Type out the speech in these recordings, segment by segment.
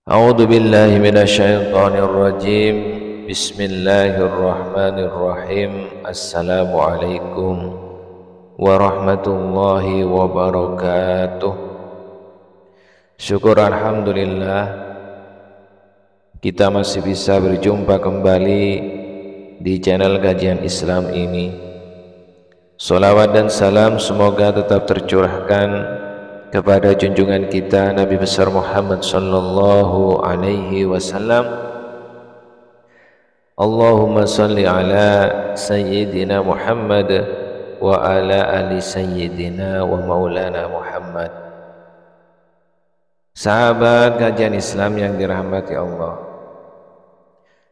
A'udzu billahi minasyaitonir rajim. Bismillahirrahmanirrahim. Assalamualaikum warahmatullahi wabarakatuh. Syukur alhamdulillah kita masih bisa berjumpa kembali di channel kajian Islam ini. Salawat dan salam semoga tetap tercurahkan kepada junjungan kita Nabi besar Muhammad sallallahu alaihi wasallam. Allahumma salli ala sayyidina Muhammad wa ala ali sayyidina wa maulana Muhammad. Sahabat kajian Islam yang dirahmati Allah,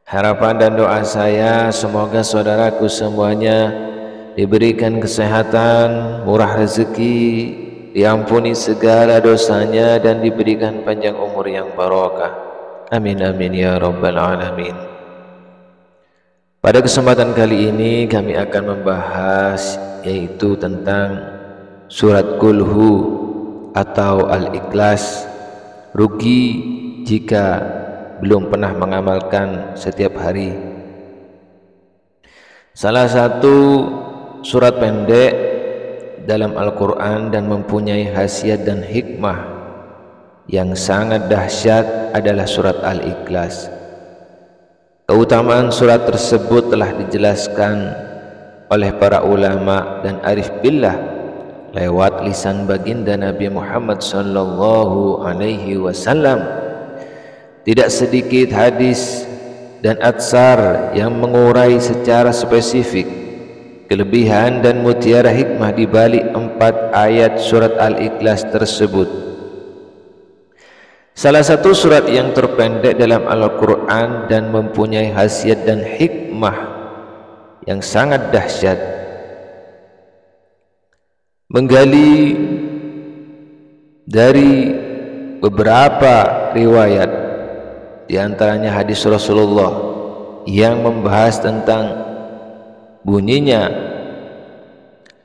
harapan dan doa saya semoga saudaraku semuanya diberikan kesehatan, murah rezeki, diampuni segala dosanya, dan diberikan panjang umur yang barokah. Amin amin ya rabbal alamin. Pada kesempatan kali ini kami akan membahas yaitu tentang surat Qul-Hu atau Al-Ikhlas. Rugi jika belum pernah mengamalkan setiap hari. Salah satu surat pendek dalam Al-Quran dan mempunyai khasiat dan hikmah yang sangat dahsyat adalah surat Al-Ikhlas. Keutamaan surat tersebut telah dijelaskan oleh para ulama dan arif billah lewat lisan baginda Nabi Muhammad sallallahu alaihi wasallam. Tidak sedikit hadis dan atsar yang mengurai secara spesifik kelebihan dan mutiara hikmah di balik 4 ayat surat Al-Ikhlas tersebut. Salah satu surat yang terpendek dalam Al-Quran dan mempunyai khasiat dan hikmah yang sangat dahsyat, menggali dari beberapa riwayat, di antaranya hadis Rasulullah yang membahas tentang bunyinya,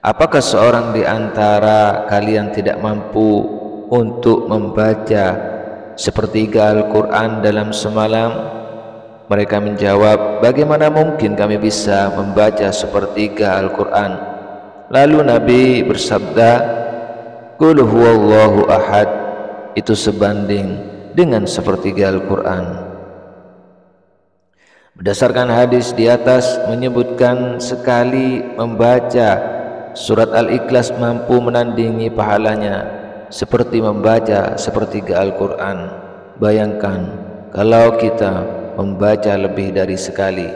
apakah seorang di antara kalian tidak mampu untuk membaca sepertiga Al-Quran dalam semalam? Mereka menjawab, bagaimana mungkin kami bisa membaca sepertiga Al-Quran? Lalu Nabi bersabda, Qul huwallahu ahad, itu sebanding dengan sepertiga Al-Quran. Berdasarkan hadis di atas menyebutkan sekali membaca surat Al-Ikhlas mampu menandingi pahalanya seperti membaca sepertiga Al-Quran. Bayangkan kalau kita membaca lebih dari sekali.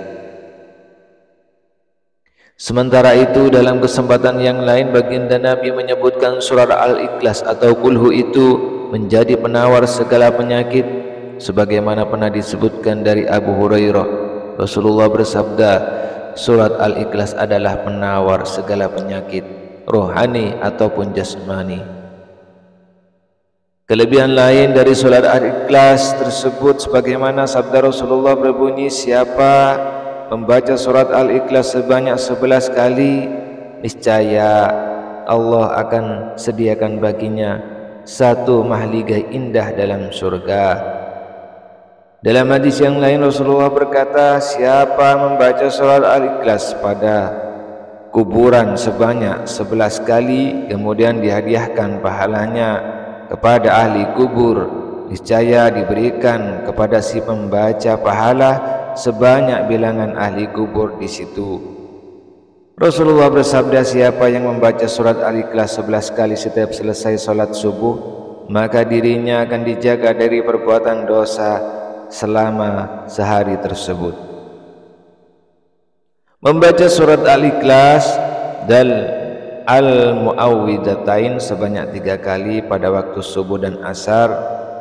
Sementara itu dalam kesempatan yang lain baginda Nabi menyebutkan surat Al-Ikhlas atau Qul-Hu itu menjadi penawar segala penyakit, sebagaimana pernah disebutkan dari Abu Hurairah. Rasulullah bersabda, surat Al-Ikhlas adalah penawar segala penyakit rohani ataupun jasmani. Kelebihan lain dari surat Al-Ikhlas tersebut sebagaimana sabda Rasulullah berbunyi, siapa membaca surat Al-Ikhlas sebanyak 11 kali, niscaya Allah akan sediakan baginya satu mahligai indah dalam surga. Dalam hadis yang lain Rasulullah berkata, siapa membaca surat Al-Ikhlas pada kuburan sebanyak 11 kali kemudian dihadiahkan pahalanya kepada ahli kubur, niscaya diberikan kepada si pembaca pahala sebanyak bilangan ahli kubur di situ. Rasulullah bersabda, siapa yang membaca surat Al-Ikhlas 11 kali setiap selesai salat subuh, maka dirinya akan dijaga dari perbuatan dosa selama sehari tersebut. Membaca surat Al-Ikhlas dan Al-Mu'awwidhatain sebanyak 3 kali pada waktu subuh dan asar,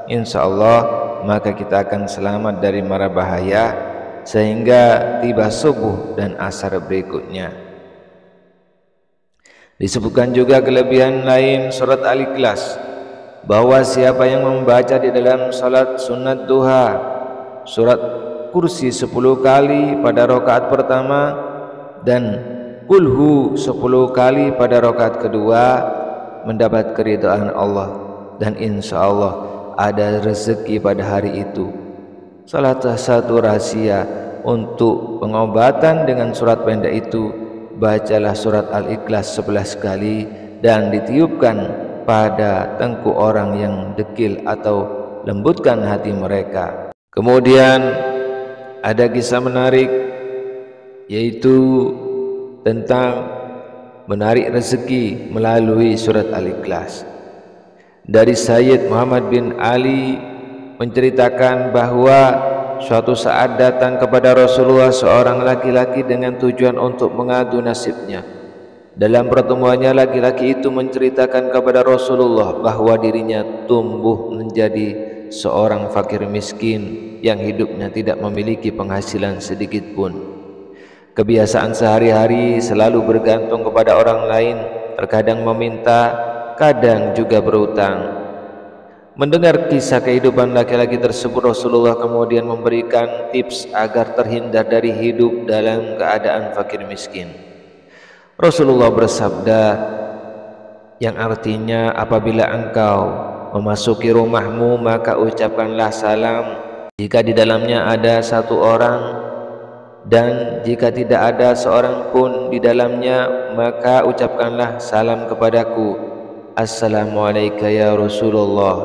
insyaallah maka kita akan selamat dari mara bahaya sehingga tiba subuh dan asar berikutnya. Disebutkan juga kelebihan lain surat Al-Ikhlas, bahwa siapa yang membaca di dalam salat sunat duha surat Kursi 10 kali pada rakaat pertama dan Qul-Hu 10 kali pada rakaat kedua, mendapat keridhaan Allah dan insya Allah ada rezeki pada hari itu. Salah satu rahasia untuk pengobatan dengan surat pendek itu, bacalah surat Al-Ikhlas 11 kali dan ditiupkan pada tengkuk orang yang dekil atau lembutkan hati mereka. Kemudian ada kisah menarik, yaitu tentang menarik rezeki melalui surat Al-Ikhlas. Dari Sayyid Muhammad bin Ali menceritakan bahwa suatu saat datang kepada Rasulullah seorang laki-laki dengan tujuan untuk mengadu nasibnya. Dalam pertemuannya, laki-laki itu menceritakan kepada Rasulullah bahwa dirinya tumbuh menjadi seorang fakir miskin yang hidupnya tidak memiliki penghasilan sedikit pun. Kebiasaan sehari-hari selalu bergantung kepada orang lain, terkadang meminta, kadang juga berutang. Mendengar kisah kehidupan laki-laki tersebut, Rasulullah kemudian memberikan tips agar terhindar dari hidup dalam keadaan fakir miskin. Rasulullah bersabda yang artinya, apabila engkau memasuki rumahmu maka ucapkanlah salam jika di dalamnya ada satu orang, dan jika tidak ada seorang pun di dalamnya maka ucapkanlah salam kepadaku, Assalamualaikum ya Rasulullah,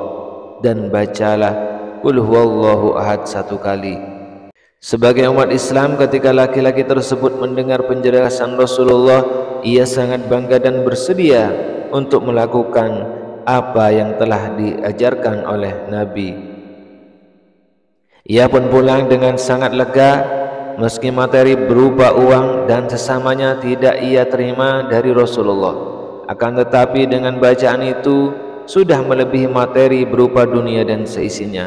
dan bacalah Qul huwallahu ahad 1 kali. Sebagai umat Islam, ketika laki-laki tersebut mendengar penjelasan Rasulullah, ia sangat bangga dan bersedia untuk melakukan apa yang telah diajarkan oleh Nabi. Ia pun pulang dengan sangat lega, meski materi berupa uang dan sesamanya tidak ia terima dari Rasulullah. Akan tetapi dengan bacaan itu sudah melebihi materi berupa dunia dan seisinya.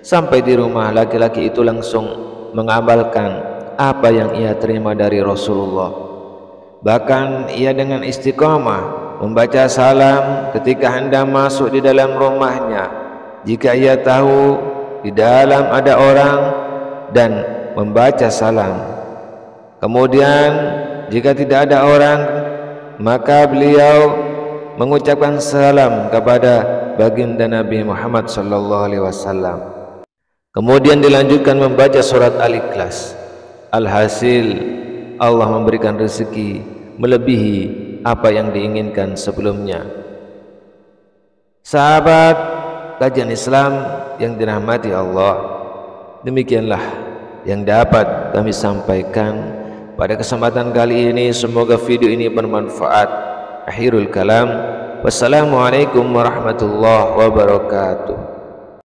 Sampai di rumah, laki-laki itu langsung mengamalkan apa yang ia terima dari Rasulullah. Bahkan ia dengan istiqamah membaca salam ketika hendak masuk di dalam rumahnya, jika ia tahu di dalam ada orang, dan membaca salam. Kemudian jika tidak ada orang, maka beliau mengucapkan salam kepada baginda Nabi Muhammad sallallahu alaihi wasallam. Kemudian dilanjutkan membaca surat Al-Ikhlas. Alhasil Allah memberikan rezeki melebihi apa yang diinginkan sebelumnya. Sahabat kajian Islam yang dirahmati Allah, demikianlah yang dapat kami sampaikan pada kesempatan kali ini. Semoga video ini bermanfaat. Akhirul kalam, wassalamualaikum warahmatullahi wabarakatuh.